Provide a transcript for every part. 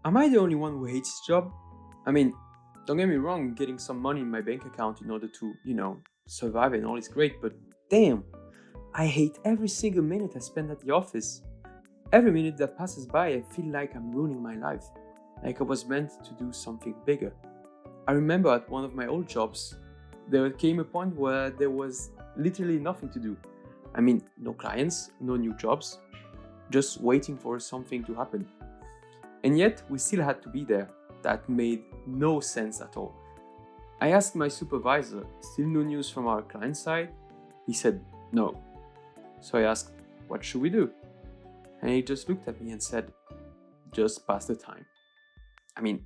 Am I the only one who hates his job? I mean, don't get me wrong, getting some money in my bank account in order to, survive and all is great, but damn, I hate every single minute I spend at the office. Every minute that passes by, I feel like I'm ruining my life, like I was meant to do something bigger. I remember at one of my old jobs, there came a point where there was literally nothing to do. I mean, no clients, no new jobs, just waiting for something to happen. And yet, we still had to be there. That made no sense at all. I asked my supervisor, still no news from our client side? He said, no. So I asked, what should we do? And he just looked at me and said, just pass the time. I mean,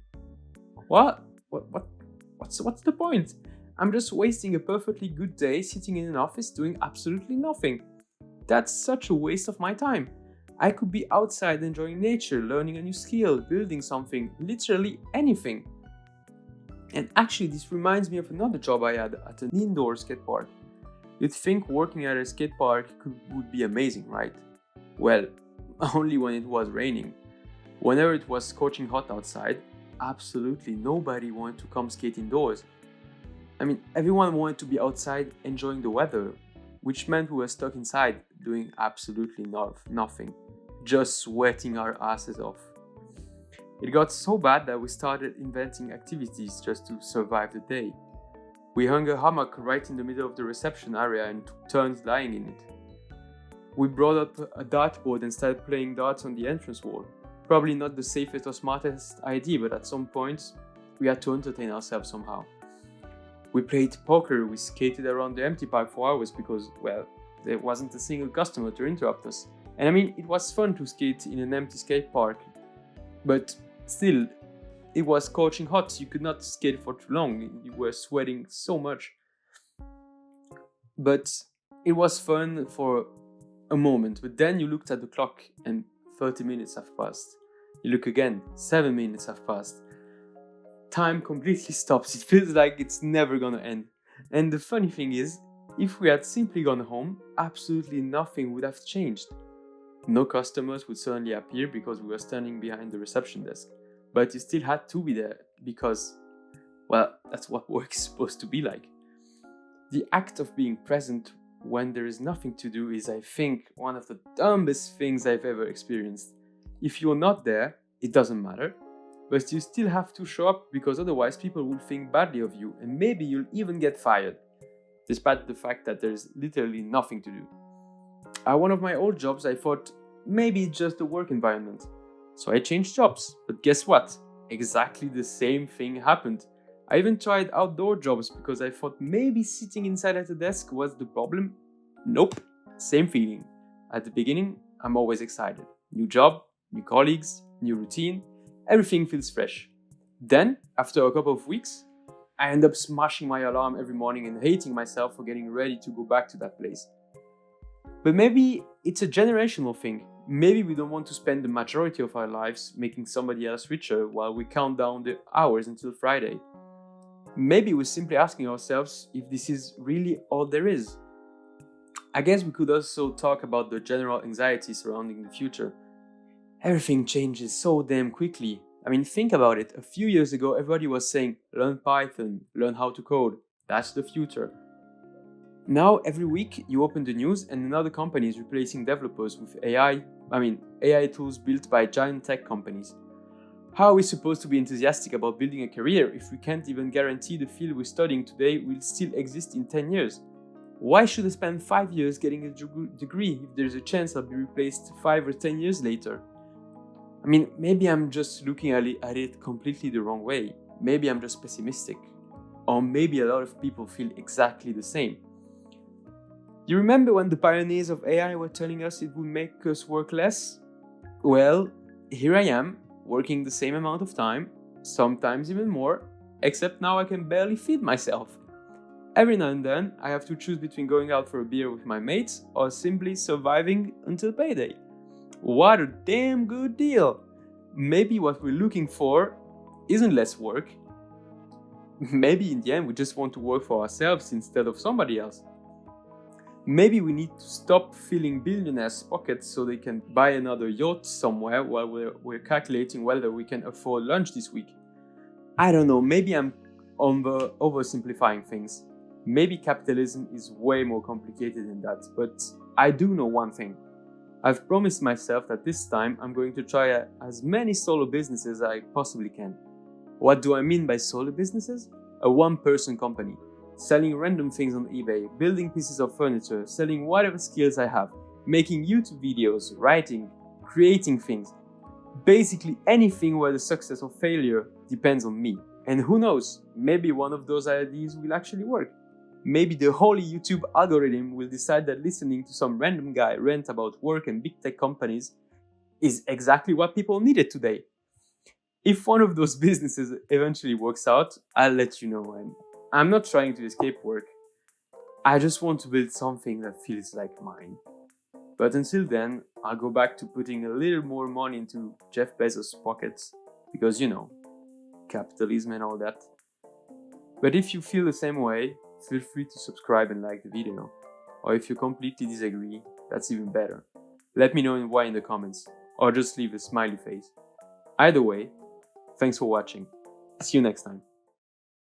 what? What's the point? I'm just wasting a perfectly good day sitting in an office doing absolutely nothing. That's such a waste of my time. I could be outside enjoying nature, learning a new skill, building something, literally anything. And actually, this reminds me of another job I had at an indoor skate park. You'd think working at a skate park would be amazing, right? Well, only when it was raining. Whenever it was scorching hot outside, absolutely nobody wanted to come skate indoors. I mean, everyone wanted to be outside enjoying the weather, which meant we were stuck inside doing absolutely nothing, just sweating our asses off. It got so bad that we started inventing activities just to survive the day. We hung a hammock right in the middle of the reception area and took turns lying in it. We brought up a dartboard and started playing darts on the entrance wall. Probably not the safest or smartest idea, but at some point, we had to entertain ourselves somehow. We played poker, we skated around the empty park for hours because, well, there wasn't a single customer to interrupt us. And I mean, it was fun to skate in an empty skate park, but still, it was scorching hot, you could not skate for too long, you were sweating so much. But it was fun for a moment, but then you looked at the clock and 30 minutes have passed. You look again, 7 minutes have passed. Time completely stops, it feels like it's never gonna end. And the funny thing is, if we had simply gone home, absolutely nothing would have changed. No customers would suddenly appear because we were standing behind the reception desk. But you still had to be there because, well, that's what work is supposed to be like. The act of being present when there is nothing to do is, I think, one of the dumbest things I've ever experienced. If you're not there, it doesn't matter, but you still have to show up because otherwise people will think badly of you and maybe you'll even get fired, despite the fact that there's literally nothing to do. At one of my old jobs, I thought maybe it's just the work environment. So I changed jobs, but guess what? Exactly the same thing happened. I even tried outdoor jobs because I thought maybe sitting inside at a desk was the problem. Nope, same feeling. At the beginning, I'm always excited. New job, new colleagues, new routine, everything feels fresh. Then, after a couple of weeks, I end up smashing my alarm every morning and hating myself for getting ready to go back to that place. But maybe it's a generational thing. Maybe we don't want to spend the majority of our lives making somebody else richer while we count down the hours until Friday. Maybe we're simply asking ourselves if this is really all there is. I guess we could also talk about the general anxiety surrounding the future. Everything changes so damn quickly. I mean, think about it. A few years ago, everybody was saying, learn Python, learn how to code. That's the future. Now, every week, you open the news and another company is replacing developers with AI tools built by giant tech companies. How are we supposed to be enthusiastic about building a career if we can't even guarantee the field we're studying today will still exist in 10 years? Why should I spend 5 years getting a degree if there's a chance I'll be replaced 5 or 10 years later? I mean, maybe I'm just looking at it completely the wrong way. Maybe I'm just pessimistic. Or maybe a lot of people feel exactly the same. You remember when the pioneers of AI were telling us it would make us work less? Well, here I am, working the same amount of time, sometimes even more, except now I can barely feed myself. Every now and then, I have to choose between going out for a beer with my mates or simply surviving until payday. What a damn good deal! Maybe what we're looking for isn't less work. Maybe in the end we just want to work for ourselves instead of somebody else. Maybe we need to stop filling billionaires' pockets so they can buy another yacht somewhere while we're calculating whether we can afford lunch this week. I don't know, maybe I'm oversimplifying things. Maybe capitalism is way more complicated than that, but I do know one thing. I've promised myself that this time I'm going to try as many solo businesses as I possibly can. What do I mean by solo businesses? A one-person company. Selling random things on eBay, building pieces of furniture, selling whatever skills I have, making YouTube videos, writing, creating things. Basically anything where the success or failure depends on me. And who knows, maybe one of those ideas will actually work. Maybe the holy YouTube algorithm will decide that listening to some random guy rant about work and big tech companies is exactly what people needed today. If one of those businesses eventually works out, I'll let you know. And I'm not trying to escape work. I just want to build something that feels like mine. But until then, I'll go back to putting a little more money into Jeff Bezos' pockets. Because, capitalism and all that. But if you feel the same way, feel free to subscribe and like the video. Or if you completely disagree, that's even better. Let me know why in the comments, or just leave a smiley face. Either way, thanks for watching. See you next time.